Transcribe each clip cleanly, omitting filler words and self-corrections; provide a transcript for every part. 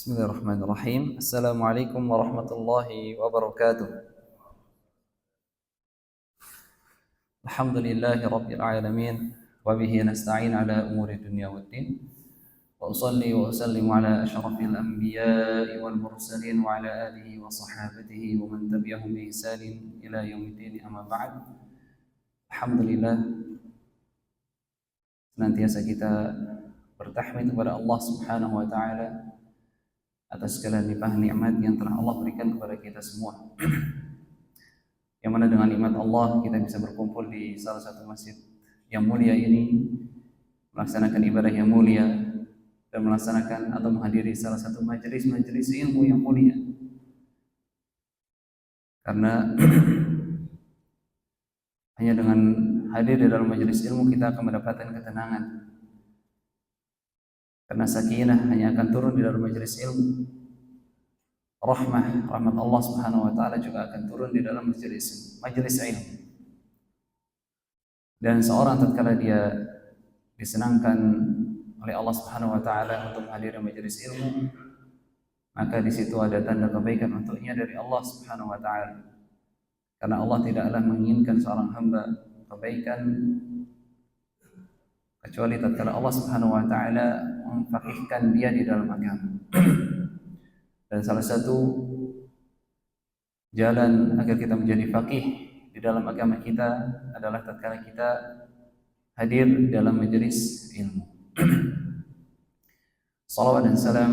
Bismillahirrahmanirrahim. Assalamualaikum warahmatullahi wabarakatuh. Alhamdulillahi rabbil alamin wa bihi nasta'in ala umuri dunya waddin. Wa usalli wa usallimu ala asyrafil anbiya'i wal mursalin wa ala alihi wa sahabatihi wa man tabi'ahum bi ihsanin ila yaumiddin, amma ba'd. Alhamdulillah, senantiasa kita bertahmid kepada Allah Subhanahu wa taala atas segala limpahan nikmat yang telah Allah berikan kepada kita semua. Yang mana dengan nikmat Allah kita bisa berkumpul di salah satu masjid yang mulia ini, melaksanakan ibadah yang mulia dan melaksanakan atau menghadiri salah satu majelis-majelis ilmu yang mulia. Karena hanya dengan hadir di dalam majelis ilmu kita akan mendapatkan ketenangan. Karena sakinah hanya akan turun di dalam majelis ilmu. Rahmat Allah Subhanahu wa taala juga akan turun di dalam majelis ilmu. Dan seorang tatkala dia disenangkan oleh Allah Subhanahu wa taala untuk menghadiri majelis ilmu, maka di situ ada tanda kebaikan untuknya dari Allah Subhanahu wa taala. Karena Allah tidaklah menginginkan seorang hamba kebaikan kecuali tatkala Allah Subhanahu wa taala memfaqihkan dia di dalam agama. Dan salah satu jalan agar kita menjadi faqih di dalam agama kita adalah tatkala kita hadir di dalam majelis ilmu. Salawat dan salam,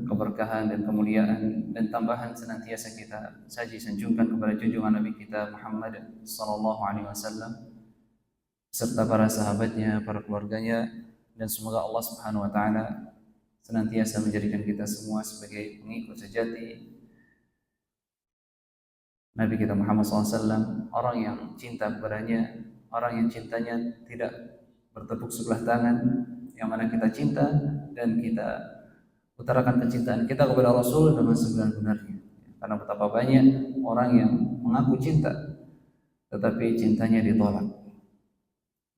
keberkahan dan kemuliaan dan tambahan senantiasa kita saji sanjungkan kepada junjungan Nabi kita Muhammad sallallahu alaihi wasallam serta para sahabatnya, para keluarganya, dan semoga Allah Subhanahu wa taala senantiasa menjadikan kita semua sebagai pengikut sejati Nabi kita Muhammad SAW, orang yang cinta kepadanya, orang yang cintanya tidak bertepuk sebelah tangan, yang mana kita cinta dan kita utarakan kecintaan kita kepada Rasul dengan sebenar-benarnya. Karena betapa banyak orang yang mengaku cinta tetapi cintanya ditolak,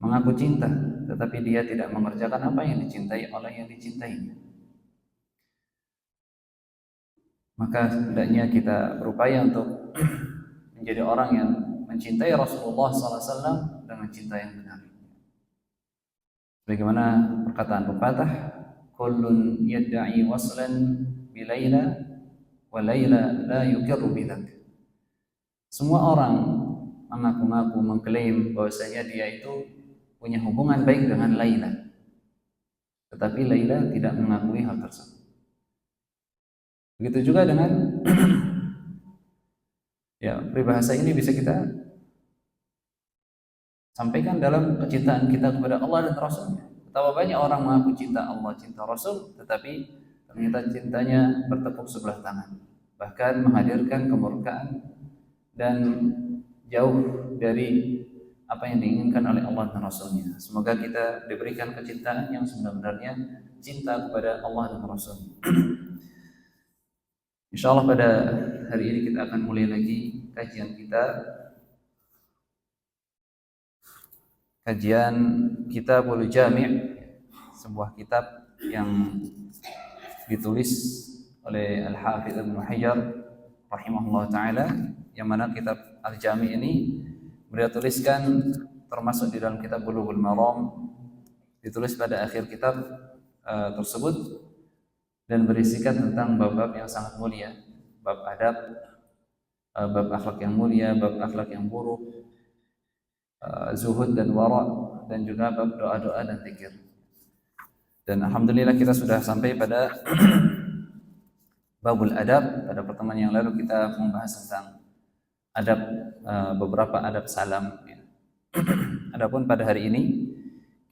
mengaku cinta tetapi dia tidak mengerjakan apa yang dicintai oleh yang dicintainya. Maka hendaknya kita berupaya untuk menjadi orang yang mencintai Rasulullah SAW dengan cinta yang benar. Bagaimana perkataan pepatah, kullun yadda'i waslan bi Laila wa Laila la yuqirru bidzak. Semua orang mengaku-ngaku mengklaim bahwasanya dia itu punya hubungan baik dengan Laila, tetapi Laila tidak mengakui hal tersebut. Begitu juga dengan ya, peribahasa ini bisa kita sampaikan dalam kecintaan kita kepada Allah dan Rasulnya. Betapa banyak orang mengaku cinta Allah, cinta Rasul, tetapi ternyata cintanya bertepuk sebelah tangan, bahkan menghadirkan kemurkaan dan jauh dari apa yang diinginkan oleh Allah dan Rasulnya. Semoga kita diberikan kecintaan yang sebenarnya cinta kepada Allah dan Rasul. InsyaAllah pada hari ini kita akan mulai lagi kajian kita, kajian Kitabul Jami', sebuah kitab yang ditulis oleh Al-Hafidz Ibnu Hajar rahimahullah ta'ala, yang mana kitab Al-Jami' ini beliau tuliskan termasuk di dalam kitab Bulughul Maram, ditulis pada akhir kitab tersebut dan berisikan tentang bab-bab yang sangat mulia, bab adab, bab akhlak yang mulia, bab akhlak yang buruk, zuhud dan wara, dan juga bab doa-doa dan zikir. Dan alhamdulillah kita sudah sampai pada babul adab. Pada pertemuan yang lalu kita membahas tentang adab, beberapa adab salam. Adapun pada hari ini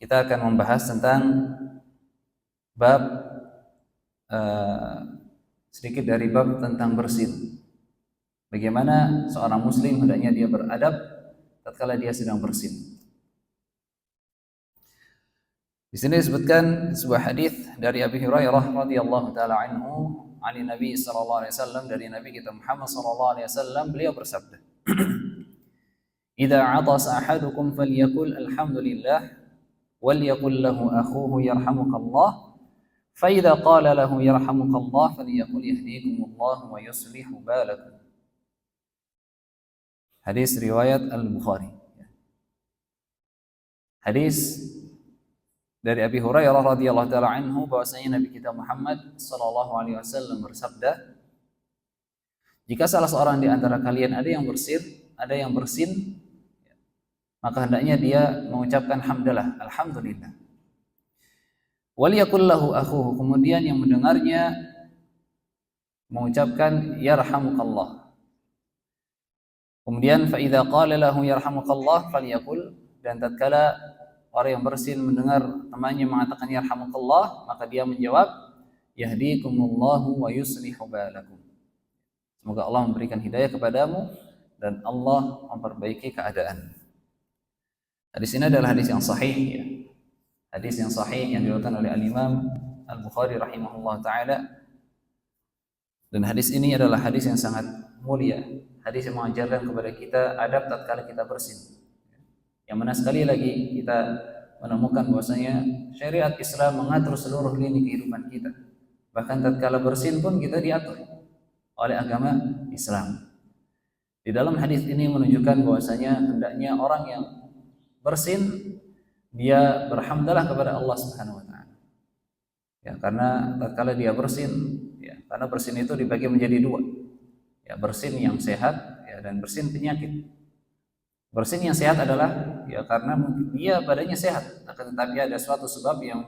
kita akan membahas tentang bab sedikit dari bab tentang bersin. Bagaimana seorang muslim hendaknya dia beradab tatkala dia sedang bersin. Di sini disebutkan sebuah hadis dari Abi Hurairah radhiyallahu taala anhu, dari Nabi sallallahu alaihi wasallam, dari Nabi kita Muhammad sallallahu alaihi wasallam, beliau bersabda, "Idza 'atasa ahadukum falyakul alhamdulillah wal yakul lahu akhuhu yarhamukallah." فإذا قال له يرحمك الله فليقل يهديكم الله ويصلح بالكم. Hadis riwayat Al-Bukhari. Hadis dari Abi Hurairah radhiyallahu taala anhu bahwasanya Nabi kita Muhammad sallallahu alaihi wasallam bersabda, jika salah seorang di antara kalian ada yang bersin, maka hendaknya dia mengucapkan hamdalah, alhamdulillah. Waliyakul lahu akhuhu, kemudian yang mendengarnya mengucapkan yarhamukallah. Kemudian fa idza qala lahu yarhamukallah falyakul, dan tatkala orang yang bersin mendengar temannya mengatakan yarhamukallah, maka dia menjawab yahdikumullahu wa yuslihu balakum. Semoga Allah memberikan hidayah kepadamu dan Allah memperbaiki keadaan. Hadis ini adalah hadis yang sahih, ya. Hadis yang sahih yang diriwayatkan oleh Al-Imam Al-Bukhari rahimahullah taala. Dan hadis ini adalah hadis yang sangat mulia, hadis yang mengajarkan kepada kita adab tatkala kita bersin. Yang mana sekali lagi kita menemukan bahwasanya syariat Islam mengatur seluruh lini kehidupan kita. Bahkan tatkala bersin pun kita diatur oleh agama Islam. Di dalam hadis ini menunjukkan bahwasanya hendaknya orang yang bersin dia berhamdalah kepada Allah Subhanahu wa taala. Ya, karena tatkala dia bersin, ya, karena bersin itu dibagi menjadi dua. Ya, bersin yang sehat, ya, dan bersin penyakit. Bersin yang sehat adalah ya karena dia badannya sehat, akan tetapi ada suatu sebab yang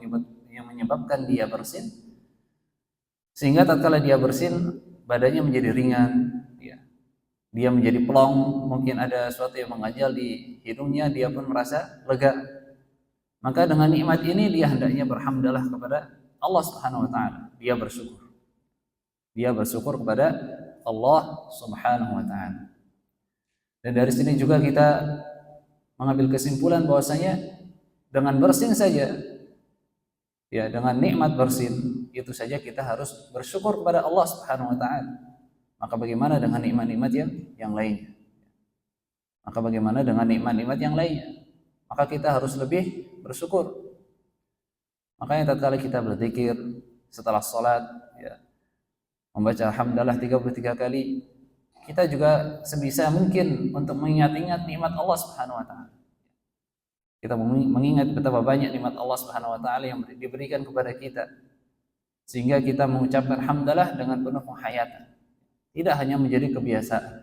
menyebabkan dia bersin, sehingga tatkala dia bersin badannya menjadi ringan, ya. Dia menjadi plong, mungkin ada sesuatu yang mengganjal di hidungnya, dia pun merasa lega. Maka dengan nikmat ini dia hendaknya berhamdalah kepada Allah Subhanahu wa taala. Dia bersyukur. Dia bersyukur kepada Allah Subhanahu wa taala. Dan dari sini juga kita mengambil kesimpulan bahwasanya dengan bersin saja, ya, dengan nikmat bersin itu saja kita harus bersyukur kepada Allah Subhanahu wa taala. Maka bagaimana dengan nikmat-nikmat yang lainnya? Maka bagaimana dengan nikmat-nikmat yang lainnya? Maka kita harus lebih bersyukur. Makanya tatkala kita berzikir setelah sholat, ya, membaca alhamdulillah 33 kali, kita juga sebisa mungkin untuk mengingat-ingat nikmat Allah Subhanahu wa taala. Kita mengingat betapa banyak nikmat Allah Subhanahu wa taala yang diberikan kepada kita, sehingga kita mengucapkan hamdalah dengan penuh penghayatan. Tidak hanya menjadi kebiasaan,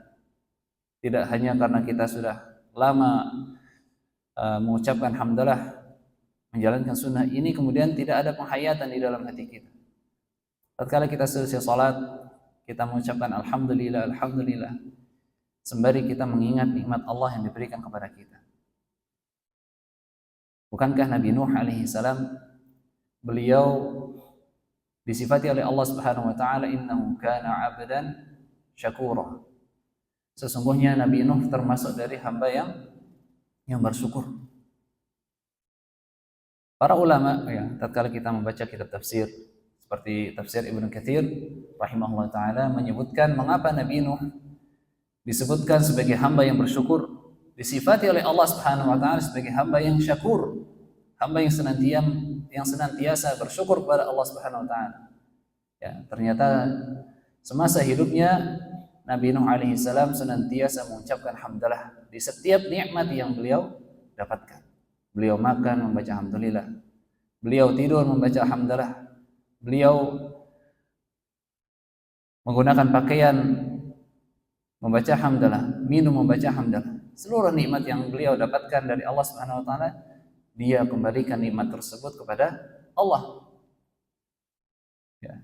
tidak hanya karena kita sudah lama mengucapkan hamdalah, menjalankan sunnah ini, kemudian tidak ada penghayatan di dalam hati kita. Tatkala kita selesai salat, kita mengucapkan alhamdulillah, alhamdulillah, sembari kita mengingat nikmat Allah yang diberikan kepada kita. Bukankah Nabi Nuh alaihi salam, beliau disifati oleh Allah Subhanahu wa taala, innahu kana 'abdan syakura. Sesungguhnya Nabi Nuh termasuk dari hamba yang bersyukur. Para ulama, ya, tatkala kita membaca kitab tafsir seperti tafsir Ibnu Katsir rahimahullah taala menyebutkan mengapa Nabi Nuh disebutkan sebagai hamba yang bersyukur, disifati oleh Allah Subhanahu wa taala sebagai hamba yang syakur, hamba yang senantiasa bersyukur kepada Allah Subhanahu wa taala. Ya, ternyata semasa hidupnya Nabi Nuh alaihi salam senantiasa mengucapkan hamdalah di setiap nikmat yang beliau dapatkan. Beliau makan membaca alhamdulillah, beliau tidur membaca alhamdulillah, beliau menggunakan pakaian membaca hamdalah, minum membaca hamdalah. Seluruh nikmat yang beliau dapatkan dari Allah Subhanahu wa taala, dia kembalikan nikmat tersebut kepada Allah. Ya.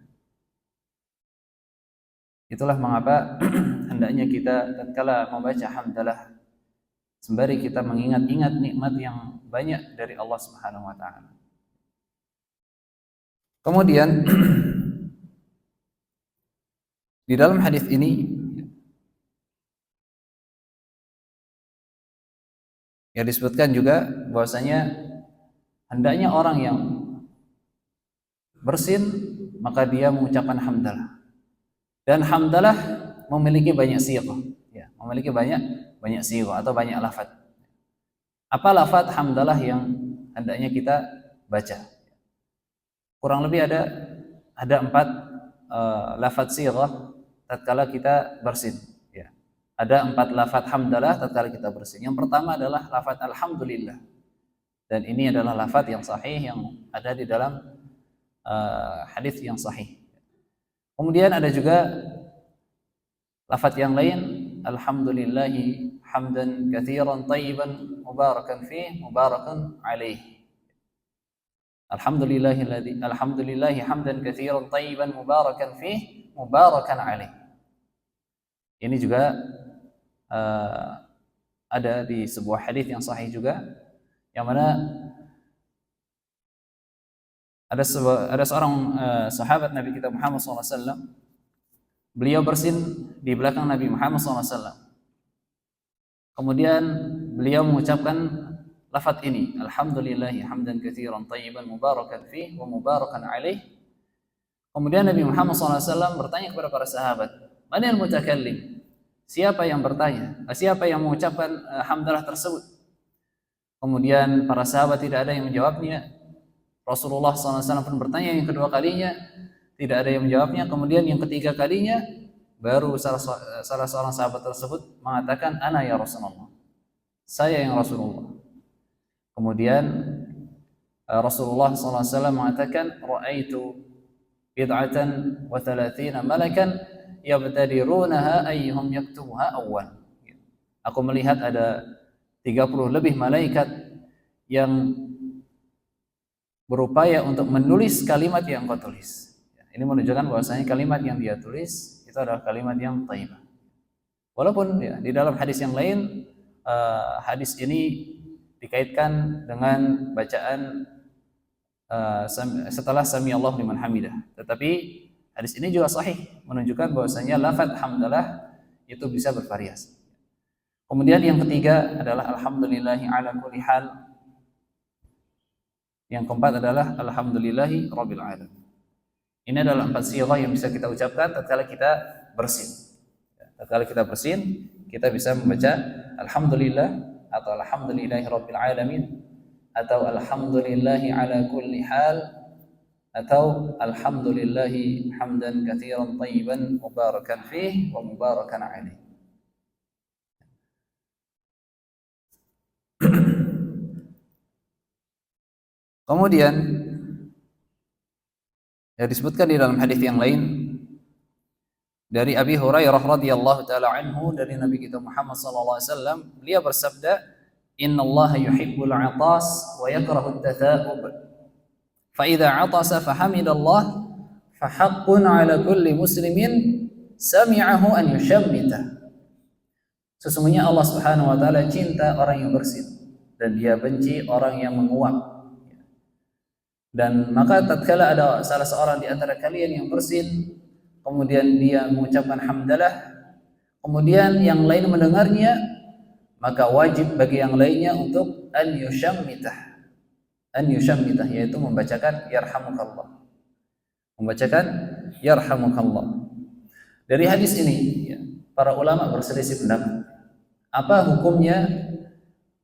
Itulah mengapa hendaknya kita tatkala membaca hamdalah, sembari kita mengingat-ingat nikmat yang banyak dari Allah Subhanahu wa taala. Kemudian di dalam hadis ini ya disebutkan juga bahwasanya hendaknya orang yang bersin maka dia mengucapkan hamdalah. Dan hamdalah memiliki banyak sighah, ya, memiliki banyak sighah atau banyak lafaz. Apa lafaz hamdalah yang hendaknya kita baca? Kurang lebih ada ada 4 lafaz sighah tatkala kita bersin. Ya. Ada 4 lafaz hamdalah tatkala kita bersin. Yang pertama adalah lafaz alhamdulillah. Dan ini adalah lafaz yang sahih yang ada di dalam hadis yang sahih. Kemudian ada juga lafaz yang lain, alhamdulillahi hamdan katsiran thayyiban mubarakan fih mubarakan alaih. Alhamdulillahi hamdan katsiran thayyiban mubarakan fih mubarakan alaih. Ini juga ada di sebuah hadis yang sahih juga, yang mana ada seorang sahabat Nabi kita Muhammad SAW. Beliau bersin di belakang Nabi Muhammad SAW. Kemudian beliau mengucapkan lafaz ini, alhamdulillahi hamdan katsiran thayyiban mubarakan fih wa mubarakan alaih. Kemudian Nabi Muhammad SAW bertanya kepada para sahabat, manil mutakallim? Siapa yang bertanya? Siapa yang mengucapkan hamdalah tersebut? Kemudian para sahabat tidak ada yang menjawabnya. Rasulullah SAW pun bertanya yang kedua kalinya, tidak ada yang menjawabnya. Kemudian yang ketiga kalinya, baru salah seorang sahabat tersebut mengatakan, ana ya Rasulullah, saya yang Rasulullah. Kemudian Rasulullah SAW mengatakan, ra'aitu bid'atan wa 30 malakan yabtadirunaha ayyuhum yaktubuha awwal. Aku melihat ada 30 lebih malaikat yang berupaya untuk menulis kalimat yang kau tulis. Ini menunjukkan bahwasanya kalimat yang dia tulis itu adalah kalimat yang thayyibah. Walaupun ya, di dalam hadis yang lain hadis ini dikaitkan dengan bacaan setelah sami Allahu liman hamidah. Tetapi hadis ini juga sahih menunjukkan bahwasanya lafaz hamdalah itu bisa bervariasi. Kemudian yang ketiga adalah alhamdulillahi ala kulli hal. Yang keempat adalah alhamdulillahi rabbil alamin. Ini adalah 4 sighah yang bisa kita ucapkan tatkala kita bersin. Tatkala kita bersin, kita bisa membaca alhamdulillah atau alhamdulillahi rabbil alamin atau alhamdulillahi ala kulli hal atau alhamdulillahi hamdan katsiran thayyiban mubarakan fih wa mubarakan alaih. Kemudian ya disebutkan di dalam hadis yang lain dari Abi Hurairah radhiyallahu taala anhu dari Nabi kita Muhammad sallallahu alaihi wasallam, beliau bersabda, innallaha yuhibbul 'atas wa yakrahu at-tatha'ub. Fa idza 'atasa fa hamidallah fa haqqun 'ala kulli muslimin sami'ahu an yushammita. Sesungguhnya Allah Subhanahu wa taala cinta orang yang bersin dan dia benci orang yang menguap. Dan maka tatkala ada salah seorang di antara kalian yang bersin, kemudian dia mengucapkan hamdalah, kemudian yang lain mendengarnya, maka wajib bagi yang lainnya untuk an yushammitah. An yushammitah yaitu membacakan yarhamukallah. Membacakan yarhamukallah. Dari hadis ini ya, para ulama berselisih pendapat. Apa hukumnya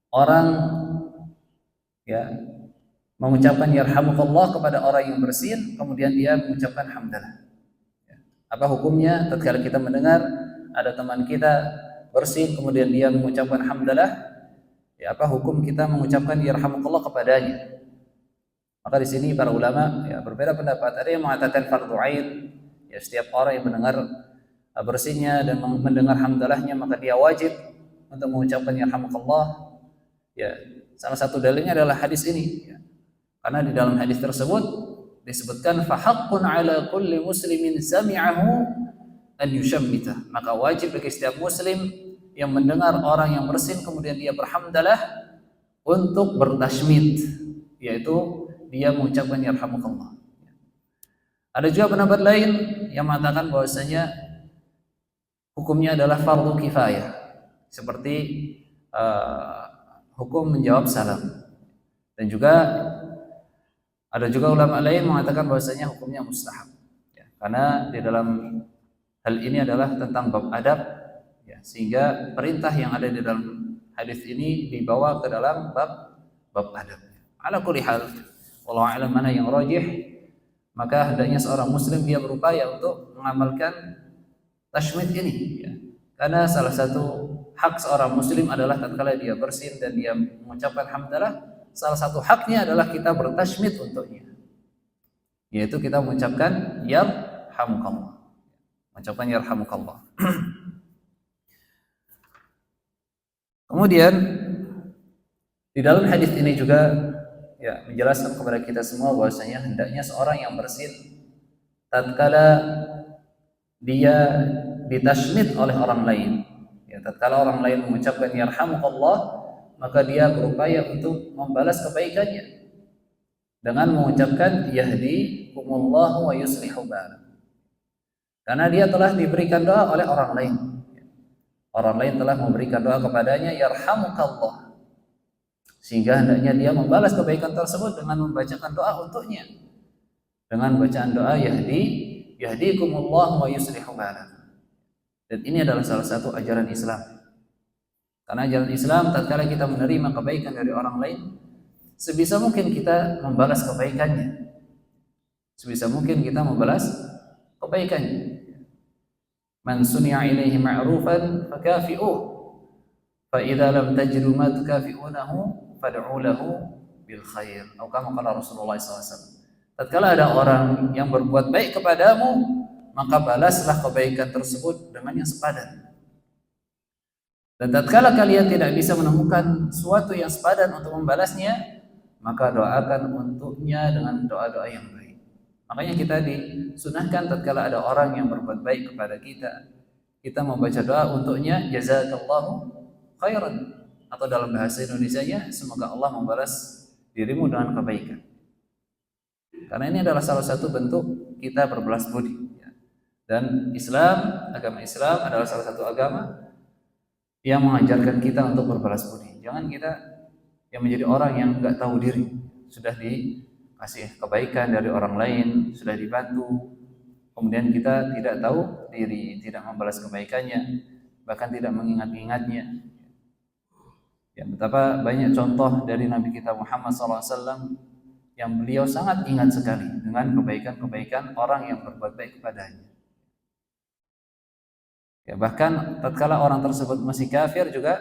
orang ya mengucapkan yarhamukallah kepada orang yang bersin, kemudian dia mengucapkan hamdalah. Apa hukumnya tatkala kita mendengar ada teman kita bersin, kemudian dia mengucapkan hamdalah, ya apa hukum kita mengucapkan yarhamukallah kepadanya? Maka di sini para ulama ya berbeda pendapat. Ada yang mengatakan fardhu ain, ya setiap orang yang mendengar bersinnya dan mendengar hamdalahnya maka dia wajib untuk mengucapkan yarhamukallah. Ya, salah satu dalilnya adalah hadis ini. Ya. Karena di dalam hadis tersebut disebutkan fahaqqun 'ala kulli muslimin sami'ahu an yushammita. Maka wajib bagi setiap muslim yang mendengar orang yang bersin kemudian dia berhamdalah untuk bertashmid, yaitu dia mengucapkan yarhamukallah. Ada juga pendapat lain yang mengatakan bahwasanya hukumnya adalah fardu kifayah, seperti hukum menjawab salam. Dan juga ada juga ulama lain mengatakan bahwasanya hukumnya mustahab, ya, karena di dalam hal ini adalah tentang bab adab, ya, sehingga perintah yang ada di dalam hadis ini dibawa ke dalam bab adab. Ala kulli hal, wallahu a'lam mana yang rajih, maka hendaknya seorang muslim dia berupaya untuk mengamalkan tashmid ini, ya. Karena salah satu hak seorang muslim adalah tatkala dia bersin dan dia mengucapkan hamdalah, salah satu haknya adalah kita bertashmid untuknya, yaitu kita mengucapkan yarhamukallah, mengucapkan yarhamukallah. Kemudian di dalam hadis ini juga ya menjelaskan kepada kita semua bahwasanya hendaknya seorang yang bersin tatkala dia ditashmid oleh orang lain, ya, tatkala orang lain mengucapkan yarhamukallah, maka dia berupaya untuk membalas kebaikannya dengan mengucapkan yahdikumullahu wa yuslihu balakum, karena dia telah diberikan doa oleh orang lain. Orang lain telah memberikan doa kepadanya yarhamukallah, sehingga hendaknya dia membalas kebaikan tersebut dengan membacakan doa untuknya, dengan bacaan doa yahdikumullah wa yuslihu balakum. Dan ini adalah salah satu ajaran Islam, karena ajaran Islam tatkala kita menerima kebaikan dari orang lain, sebisa mungkin kita membalas kebaikannya, sebisa mungkin kita membalas kebaikannya. Man suni'a ilaihi ma'rufan fakafi'uh, fa idza lam tajidu ma tukafi'unahu fad'u lahu bil khair, atau kama qala Rasulullah SAW. Tatkala ada orang yang berbuat baik kepadamu, maka balaslah kebaikan tersebut dengan yang sepadan. Dan tatkala kalian tidak bisa menemukan suatu yang sepadan untuk membalasnya, maka doakan untuknya dengan doa-doa yang baik. Makanya kita disunahkan tatkala ada orang yang berbuat baik kepada kita, kita membaca doa untuknya jazakallahu khairan, atau dalam bahasa Indonesianya semoga Allah membalas dirimu dengan kebaikan. Karena ini adalah salah satu bentuk kita berbelas budi, ya. Dan Islam, agama Islam adalah salah satu agama yang mengajarkan kita untuk berbalas budi. Jangan kita yang menjadi orang yang nggak tahu diri, sudah dikasih kebaikan dari orang lain, sudah dibantu, kemudian kita tidak tahu diri, tidak membalas kebaikannya, bahkan tidak mengingat-ingatnya. Ya, betapa banyak contoh dari Nabi kita Muhammad SAW yang beliau sangat ingat sekali dengan kebaikan-kebaikan orang yang berbuat baik kepadanya. Ya, bahkan tatkala orang tersebut masih kafir juga,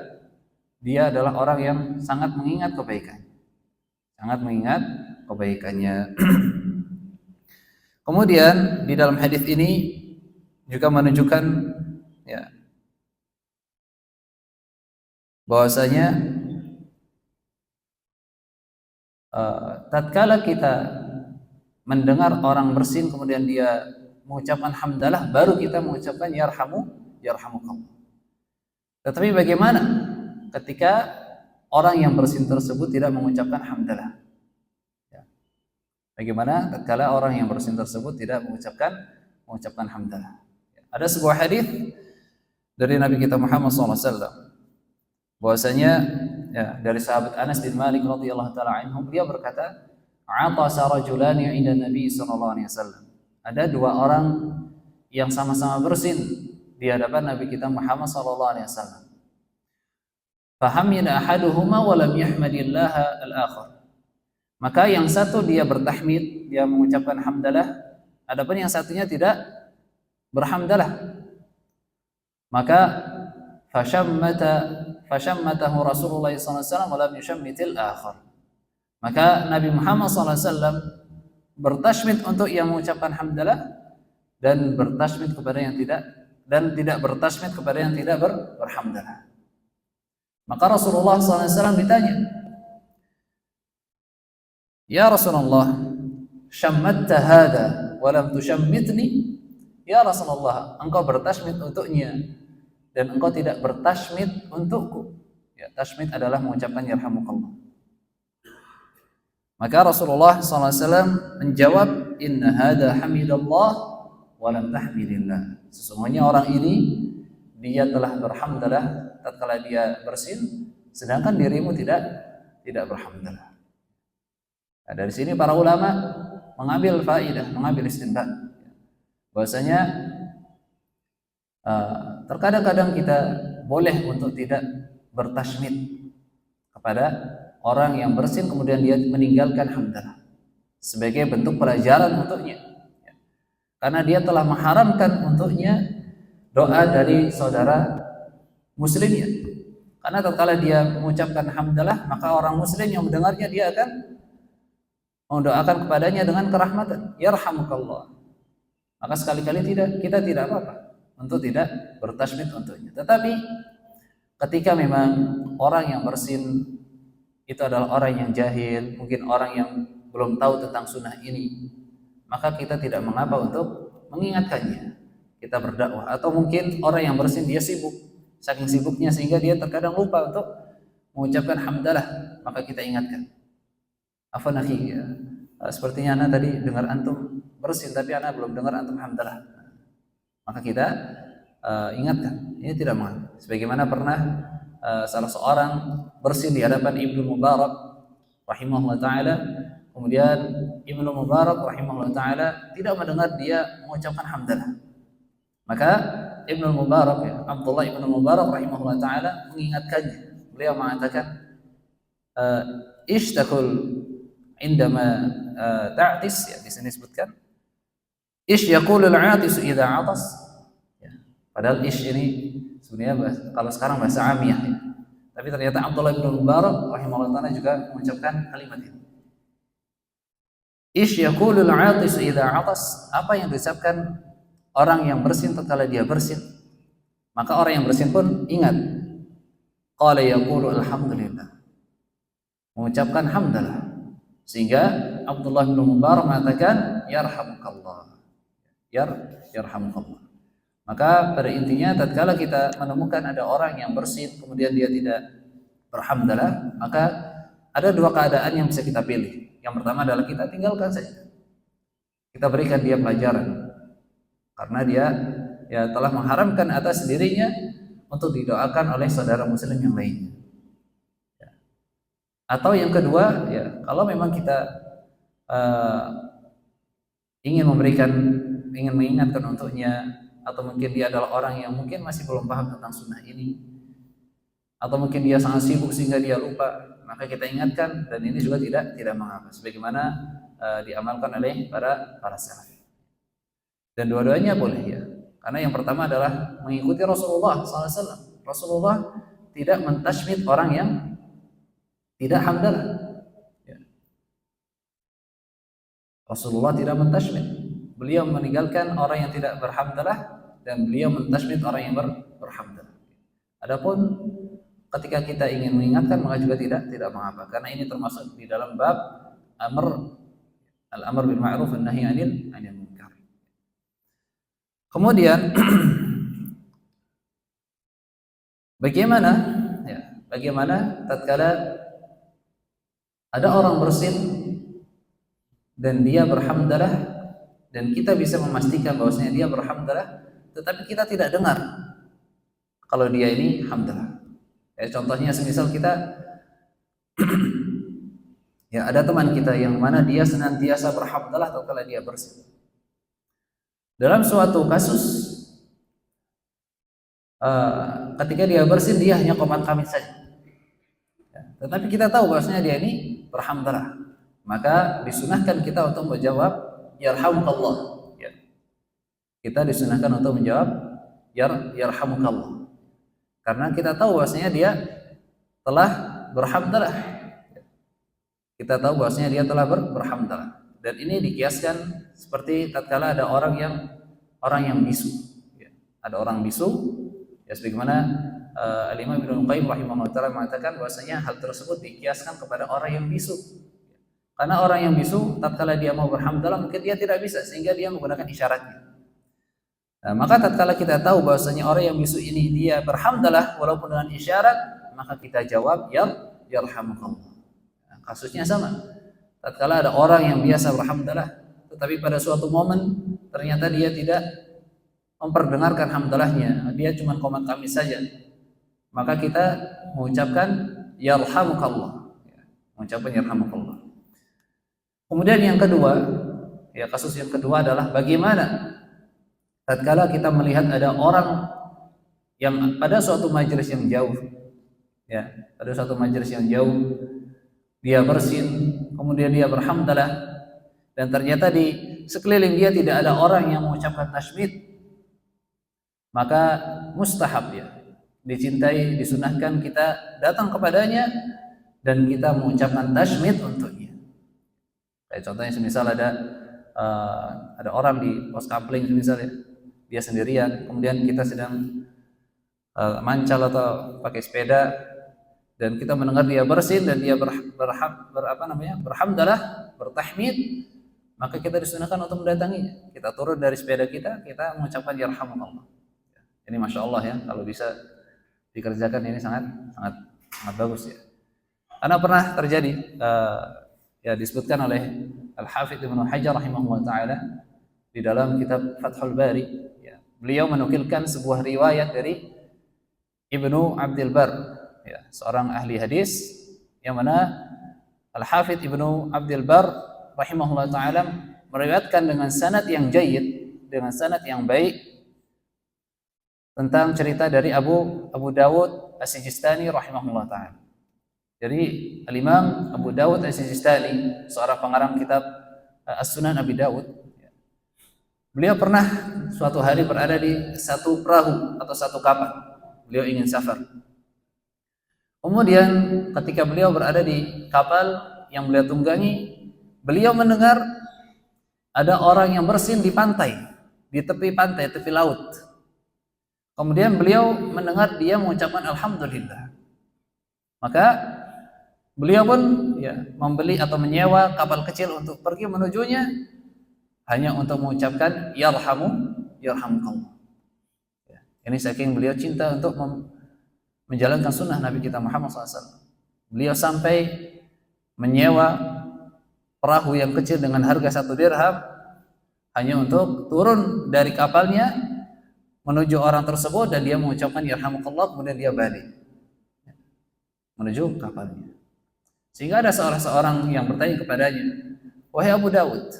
dia adalah orang yang sangat mengingat kebaikan, sangat mengingat kebaikannya. Kemudian di dalam hadis ini juga menunjukkan, ya, bahwasanya tatkala kita mendengar orang bersin kemudian dia mengucapkan hamdalah, baru kita mengucapkan yarhamukallah. Tetapi bagaimana ketika orang yang bersin tersebut tidak mengucapkan hamdalah? Ya. Bagaimana tatkala orang yang bersin tersebut tidak mengucapkan hamdalah? Ya. Ada sebuah hadis dari Nabi kita Muhammad SAW bahwasanya, ya, dari sahabat Anas bin Malik radhiyallahu taala anhu, beliau berkata, "Atasa rajulani 'inda Nabi sallallahu alaihi wasallam." Ada dua orang yang sama-sama bersin di hadapan Nabi kita Muhammad sallallahu alaihi wasallam. Fahamida ahaduhuma wa lam yahmadillaha al-akhar. Maka yang satu dia bertahmid, dia mengucapkan hamdalah, adapun yang satunya tidak berhamdalah. Maka fashammatahu Rasulullah SAW wa lam yushammitil akhar. Maka Nabi Muhammad SAW bertashmid untuk yang mengucapkan hamdalah dan bertashmid kepada yang tidak, dan tidak bertashmid kepada yang tidak berhamdalah. Maka Rasulullah SAW ditanya, "Ya Rasulullah, syammatta hadha wa lam tushammitni?" Ya Rasulullah, engkau bertashmid untuknya dan engkau tidak bertashmid untukku. Ya, tashmid adalah mengucapkan yarhamukallah. Maka Rasulullah SAW menjawab, "Inna hadha hamidallah wa lam tahmidillah." Sesungguhnya orang ini dia telah berhamdalah tatkala dia bersin, sedangkan dirimu tidak berhamdalah. Nah, dari sini para ulama mengambil faidah, mengambil istinbat, bahwasanya terkadang-kadang kita boleh untuk tidak bertashmid kepada orang yang bersin kemudian dia meninggalkan hamdalah. sebagai bentuk pelajaran untuknya, karena dia telah mengharamkan untuknya doa dari saudara muslimnya. Karena tatkala dia mengucapkan hamdalah, maka orang muslim yang mendengarnya dia akan mendoakan kepadanya dengan kerahmatan, yarhamukallah. Maka sekali-kali kita tidak apa-apa untuk tidak bertasbih untuknya. Tetapi ketika memang orang yang bersin itu adalah orang yang jahil, mungkin orang yang belum tahu tentang sunnah ini, maka kita tidak mengapa untuk mengingatkannya. Kita berdakwah. Atau mungkin orang yang bersin dia sibuk, saking sibuknya sehingga dia terkadang lupa untuk mengucapkan hamdalah, maka kita ingatkan. Afwan akhi, ya. Sepertinya ana tadi dengar antum bersin tapi ana belum dengar antum hamdalah. Maka kita ingatkan, ini tidak mengapa. Sebagaimana pernah salah seorang bersin di hadapan Ibnu Mubarak rahimahullah taala, kemudian Ibnu Mubarak rahimahullah taala tidak mendengar dia mengucapkan hamdalah. Maka Ibnu Mubarak, ya, Abdullah Ibnu Mubarak rahimahullah taala mengingatkannya. Beliau mengatakan, ishtakul indama ta'tis, ya, di sini disebutkan ish yaqulul 'atis idza 'atas. Ya, padahal ish ini sebenarnya kalau sekarang bahasa amiyah, ya. Tapi ternyata Abdullah bin Mubarak rahimahullah taala juga mengucapkan kalimat ini. Ish yaqulul 'atis idza 'atas, apa yang diucapkan orang yang bersin tatkala dia bersin. Maka orang yang bersin pun ingat. Qala yaqulu alhamdulillah, mengucapkan hamdalah. Sehingga Abdullah bin Mubarak mengatakan yarhamukallah. Yarhamukallah. Maka pada intinya tatkala kita menemukan ada orang yang bersin kemudian dia tidak berhamdalah, maka ada dua keadaan yang bisa kita pilih. Yang pertama adalah kita tinggalkan saja. Kita berikan dia pelajaran. Karena dia ya telah mengharamkan atas dirinya untuk didoakan oleh saudara muslim yang lainnya. Ya. Atau yang kedua, ya kalau memang kita ingin mengingatkan untuknya, atau mungkin dia adalah orang yang mungkin masih belum paham tentang sunnah ini, atau mungkin dia sangat sibuk sehingga dia lupa, maka kita ingatkan, dan ini juga tidak mengapa, sebagaimana diamalkan oleh para salaf. Dan dua-duanya boleh, ya. Karena yang pertama adalah mengikuti Rasulullah SAW. Rasulullah tidak mentasmid orang yang tidak hamdalah. Ya. Rasulullah tidak mentasmid. Beliau meninggalkan orang yang tidak berhamdalah dan beliau mentasmid orang yang berhamdalah. Adapun ketika kita ingin mengingatkan maka juga tidak mengapa, karena ini termasuk di dalam bab al-amr bil ma'ruf wan nahi 'anil munkar. Kemudian bagaimana tatkala ada orang bersin dan dia berhamdalah dan kita bisa memastikan bahwasanya dia berhamdalah, tetapi kita tidak dengar kalau dia ini hamdalah. Ya, contohnya semisal kita ya ada teman kita yang mana dia senantiasa berhamdalah tatkala dia bersin. Dalam suatu kasus ketika dia bersin dia hanya qomat qamis saja. Ya, tetapi kita tahu bahwasanya dia ini berhamdalah. Maka disunahkan kita untuk menjawab yarhamukallah. Ya. Kita disunahkan untuk menjawab yarhamukallah. Karena kita tahu bahwasanya dia telah berhamdalah. Kita tahu bahwasanya dia telah berhamdalah. Dan ini dikiaskan seperti tatkala ada orang yang bisu. Ya. Ada orang bisu, ya sebagaimana Al-Imam Ibnu Qayyim rahimahullah taala mengatakan bahwasanya hal tersebut dikiaskan kepada orang yang bisu. Karena orang yang bisu tatkala dia mau berhamdalah mungkin dia tidak bisa sehingga dia menggunakan isyaratnya. Nah, maka tatkala kita tahu bahwasanya orang yang bisu ini dia berhamdalah walaupun dengan isyarat, maka kita jawab yarhamukallah. Nah, kasusnya sama. Tatkala ada orang yang biasa berhamdalah tetapi pada suatu momen ternyata dia tidak memperdengarkan hamdalahnya, dia cuma qomat qamis saja, maka kita mengucapkan yarhamukallah. Mengucapkan yarhamukallah. Kemudian yang kedua, ya kasus yang kedua adalah bagaimana tatkala kita melihat ada orang yang pada suatu majelis yang jauh, ya pada suatu majelis yang jauh dia bersin, kemudian dia berhamdalah, dan ternyata di sekeliling dia tidak ada orang yang mengucapkan tasmid, maka mustahab ya, dicintai, disunahkan kita datang kepadanya dan kita mengucapkan tasmid untuknya. Kayak contohnya semisal ada orang di pos kapling misalnya, dia sendirian, kemudian kita sedang mancal atau pakai sepeda dan kita mendengar dia bersin dan dia berhamdalah, bertahmid, maka kita disunahkan untuk mendatanginya. Kita turun dari sepeda kita mengucapkan yarhamukallah. Ini masya Allah ya, kalau bisa dikerjakan ini sangat bagus ya. Karena pernah terjadi ya disebutkan oleh Al-Hafidz Ibnu Hajar rahimahullah taala di dalam kitab Fathul Bari ya. Beliau menukilkan sebuah riwayat dari Ibnu Abdul Bar ya, seorang ahli hadis yang mana Al-Hafidz Ibnu Abdul Bar rahimahullah taala meriwayatkan dengan sanad yang jayyid, dengan sanad yang baik tentang cerita dari Abu Dawud As-Sijistani rahimahullah taala. Jadi Al-Imam Abu Dawud As-Sijistani, seorang pengarang kitab As-Sunan Abi Dawud, beliau pernah suatu hari berada di satu perahu atau satu kapal. Beliau ingin safar. Kemudian ketika beliau berada di kapal yang beliau tunggangi, beliau mendengar ada orang yang bersin di pantai, di tepi pantai, tepi laut. Kemudian beliau mendengar dia mengucapkan alhamdulillah. Maka beliau pun ya membeli atau menyewa kapal kecil untuk pergi menujunya hanya untuk mengucapkan yarhamukallah. Ya, ini saking beliau cinta untuk menjalankan sunnah Nabi kita Muhammad SAW. Beliau sampai menyewa perahu yang kecil dengan harga 1 dirham hanya untuk turun dari kapalnya menuju orang tersebut dan dia mengucapkan yarhamukallah, kemudian dia balik menuju kapalnya. Sehingga ada seorang yang bertanya kepadanya, "Wahai Abu Dawud,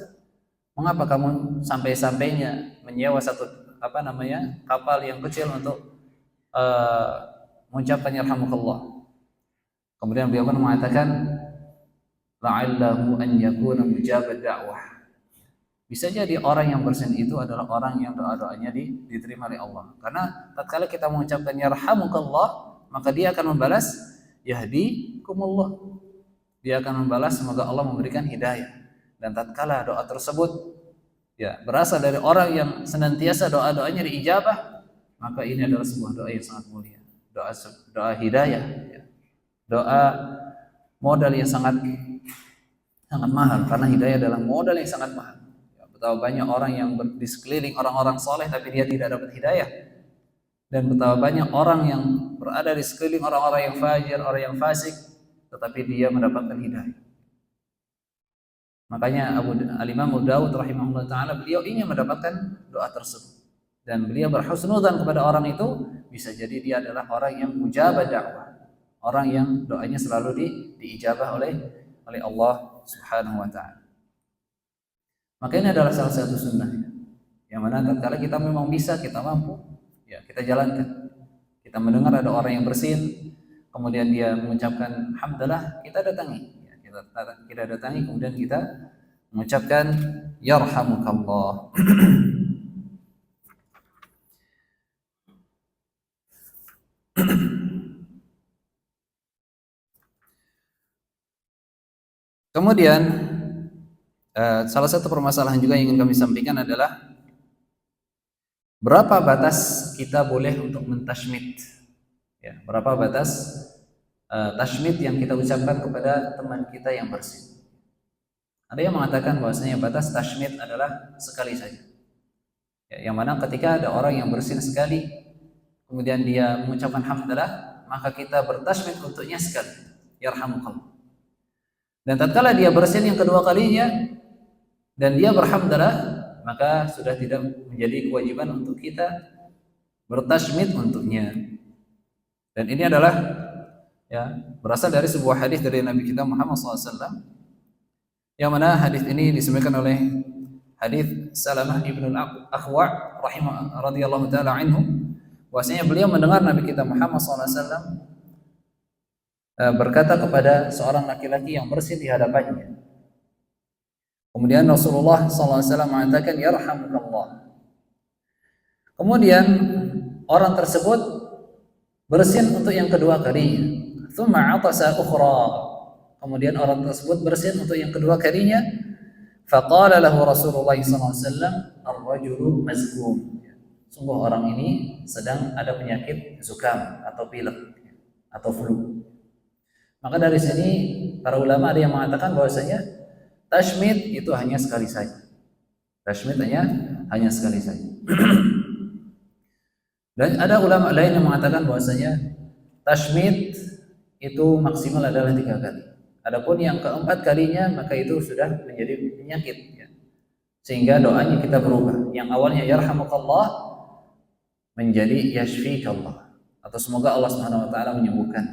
mengapa kamu sampai-sampainya menyewa satu kapal yang kecil untuk mengucapkan yarhamukallah?" Kemudian beliau pun mengatakan, "La'allahu an yakuna mujabad da'wah." Bisa jadi orang yang bersin itu adalah orang yang doa-doanya diterima oleh Allah. Karena tatkala kita mengucapkan yarhamukallah, maka dia akan membalas yahdikumullah. Dia akan membalas semoga Allah memberikan hidayah. Dan tatkala doa tersebut ya berasal dari orang yang senantiasa doa-doanya diijabah, maka ini adalah sebuah doa yang sangat mulia. Doa hidayah ya. Doa modal yang sangat mahal, karena hidayah adalah modal yang sangat mahal. Betapa banyak orang yang di sekeliling orang-orang soleh tapi dia tidak dapat hidayah, dan betapa banyak orang yang berada di sekeliling orang-orang yang fajir, orang yang fasik, tetapi dia mendapatkan hidayah. Makanya Al-Imam Abu Dawud rahimahullah taala beliau ingin mendapatkan doa tersebut dan beliau berhusnudzan kepada orang itu, bisa jadi dia adalah orang yang mujabah dakwah, orang yang doanya selalu diijabah oleh Allah Subhanahu wa taala. Maka ini adalah salah satu sunnah yang mana tatkala kita memang bisa, kita mampu, ya kita jalankan. Kita mendengar ada orang yang bersin, kemudian dia mengucapkan hamdalah, kita datangi. Ya, kita datangi, kemudian kita mengucapkan yarhamukallah. Kemudian salah satu permasalahan juga yang ingin kami sampaikan adalah berapa batas kita boleh untuk mentashmid? Ya, berapa batas tashmid yang kita ucapkan kepada teman kita yang bersin? Ada yang mengatakan bahwasanya batas tashmid adalah sekali saja. Ya, yang mana ketika ada orang yang bersin sekali, kemudian dia mengucapkan hamdalah, maka kita bertashmid untuknya sekali, yarhamukallah. Dan tatkala dia bersin yang kedua kalinya dan dia berhamdalah, maka sudah tidak menjadi kewajiban untuk kita bertashmid untuknya. Dan ini adalah ya berasal dari sebuah hadis dari Nabi kita Muhammad SAW, yang mana hadis ini disebutkan oleh hadis Salamah ibn al-Akhwa radhiyallahu taala anhu, bahwasanya beliau mendengar Nabi kita Muhammad SAW berkata kepada seorang laki-laki yang bersin di hadapannya, Kemudian Rasulullah SAW mengatakan yarhamukallah. Kemudian orang tersebut bersin untuk yang kedua kalinya. Tsumma atasa ukhra. Kemudian orang tersebut bersin untuk yang kedua kalinya. Faqala lahu Rasulullah SAW, ar-rajulu mazkum. Sungguh orang ini sedang ada penyakit zukam atau pilek atau flu. Maka dari sini para ulama ada yang mengatakan bahwasanya tashmid itu hanya sekali saja. Tashmid hanya sekali saja. Dan ada ulama lain yang mengatakan bahwasanya tashmid itu maksimal adalah 3 kali. Adapun yang keempat kalinya maka itu sudah menjadi penyakit ya. Sehingga doanya kita berubah. Yang awalnya yarhamukallah menjadi yashfikallah atau semoga Allah Subhanahu wa taala menyembuhkan.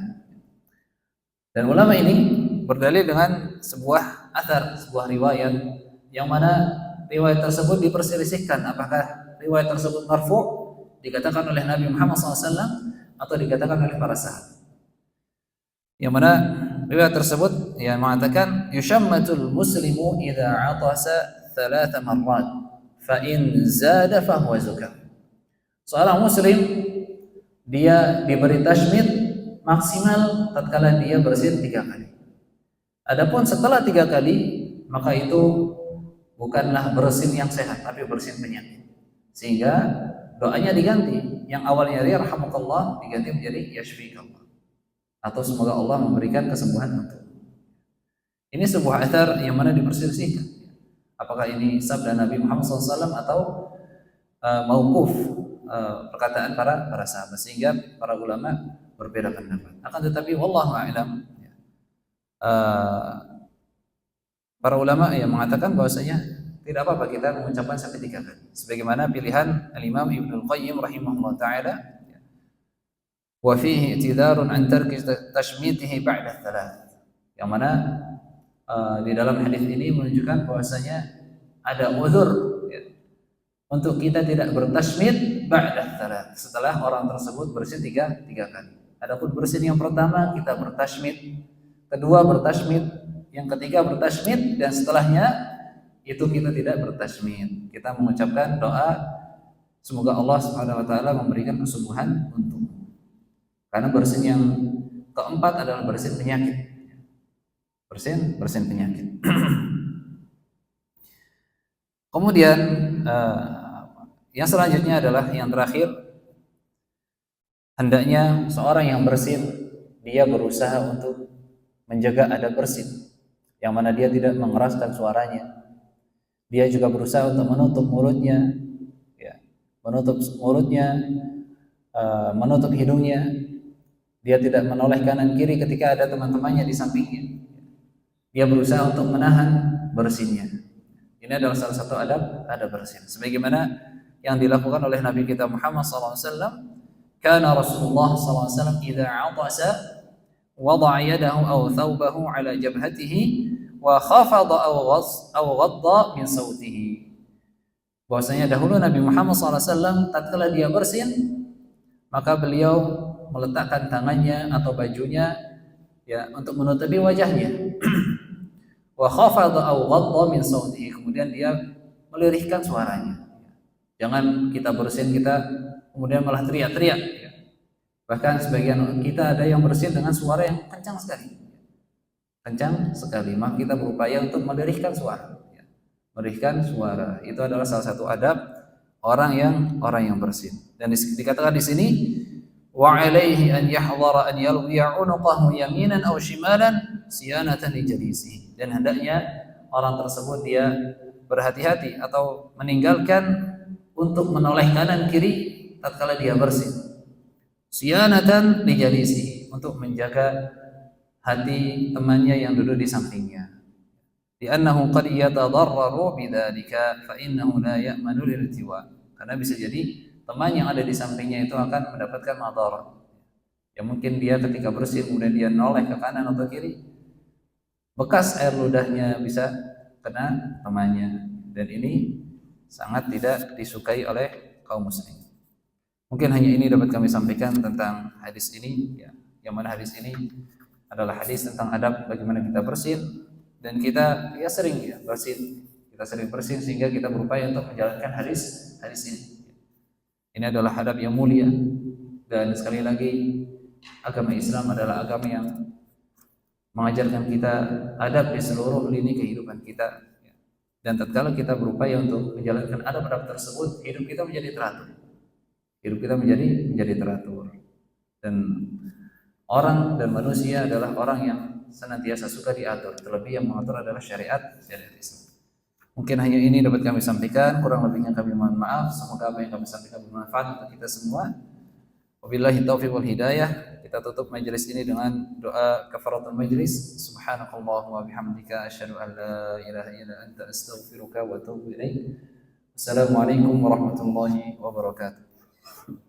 Dan ulama ini berdalil dengan sebuah athar, sebuah riwayat yang mana riwayat tersebut diperselisihkan apakah riwayat tersebut marfu' dikatakan oleh Nabi Muhammad SAW atau dikatakan oleh para sahabat. Yang mana riwayat tersebut yang mengatakan yushammatul muslimu idza atasa 3 marrat fa in zada fa huwa zukam. Seorang muslim dia diberi tashmid maksimal tatkala dia bersin 3 kali. Adapun setelah 3 kali maka itu bukanlah bersin yang sehat tapi bersin penyakit. Sehingga doanya diganti, yang awalnya yarhamukallah diganti menjadi yashfikallah atau semoga Allah memberikan kesembuhan untuk. Ini sebuah athar yang mana diperselisihkan. Apakah ini sabda Nabi Muhammad SAW atau mauquf perkataan para sahabat, sehingga para ulama berbeda pendapat. Akan tetapi wallahu a'lam, para ulama yang mengatakan bahwasanya tidak apa-apa kita mengucapkan sampai 3 kali. Sebagaimana pilihan Al-Imam Ibnu Al-Qayyim rahimahullah taala, wa fihi i'tidarun an tarki tashmitihi ba'da 3. Yang mana di dalam hadis ini menunjukkan bahwasanya ada uzur ya, untuk kita tidak bertashmid ba'da 3 setelah orang tersebut bersin 3 kali. Adapun bersin yang pertama kita bertashmid, kedua bertashmid, yang ketiga bertashmid, dan setelahnya itu kita tidak bertashmid. Kita mengucapkan doa semoga Allah Subhanahu wa taala memberikan kesembuhan untuk. Karena bersin yang keempat adalah bersin penyakit. Bersin penyakit. Kemudian yang selanjutnya adalah yang terakhir, hendaknya seorang yang bersin dia berusaha untuk menjaga adab bersin, yang mana dia tidak mengeraskan suaranya. Dia juga berusaha untuk menutup mulutnya, ya, menutup hidungnya. Dia tidak menoleh kanan kiri ketika ada teman-temannya di sampingnya. Dia berusaha untuk menahan bersinnya. Ini adalah salah satu adab bersin. Sebagaimana yang dilakukan oleh Nabi kita Muhammad SAW. Kana Rasulullah SAW idza 'atasa wada'a yadahu aw thawbahu 'ala jabhatihi wa khafada aw ghadda min sautihi. Bahwasanya dahulu Nabi Muhammad SAW tatkala dia bersin maka beliau meletakkan tangannya atau bajunya ya untuk menutupi wajahnya. Wa khafada aw ghadda min sautihi, kemudian dia melirihkan suaranya. Jangan kita bersin kita kemudian malah teriak-teriak. Bahkan sebagian kita ada yang bersin dengan suara yang kencang sekali. Maka kita berupaya untuk melirihkan suara. Melirihkan suara itu adalah salah satu adab orang yang bersin. Dan dikatakan di sini wa alaihi an yahdhara an yalwiya unuqahu yaminan aw shimalan siyanatan li jalisihi. Dan hendaknya orang tersebut dia berhati-hati atau meninggalkan untuk menoleh kanan kiri tatkala dia bersin. Siyanatan li jalisihi, untuk menjaga hati temannya yang duduk di sampingnya. Li'annahu qad yatadarraru bidzalika fa innahu la ya'manu lil-iltiwa. Karena bisa jadi teman yang ada di sampingnya itu akan mendapatkan madarat. Ya mungkin dia ketika bersin kemudian dia noleh ke kanan atau kiri, bekas air ludahnya bisa kena temannya, dan ini sangat tidak disukai oleh kaum muslim. Mungkin hanya ini dapat kami sampaikan tentang hadis ini ya, yang mana hadis ini adalah hadis tentang adab bagaimana kita bersin. dan kita ya sering ya bersin, kita sering bersin sehingga kita berupaya untuk menjalankan hadis ini. Ini adalah adab yang mulia, dan sekali lagi agama Islam adalah agama yang mengajarkan kita adab di seluruh lini kehidupan kita. Dan tatkala kita berupaya untuk menjalankan adab-adab tersebut, hidup kita menjadi teratur. Hidup kita menjadi teratur. Dan orang dan manusia adalah orang yang senantiasa suka diatur. Terlebih yang mengatur adalah syariat Islam. Mungkin hanya ini dapat kami sampaikan, kurang lebihnya kami mohon maaf. Semoga apa yang kami sampaikan bermanfaat untuk kita semua. Wabillahi taufiq wal hidayah. Kita tutup majelis ini dengan doa kafaratul majelis. Subhanakallahumma bihamdika asyhadu an la ilaha illa anta astaghfiruka wa atubu ilaik. Assalamualaikum warahmatullahi wabarakatuh.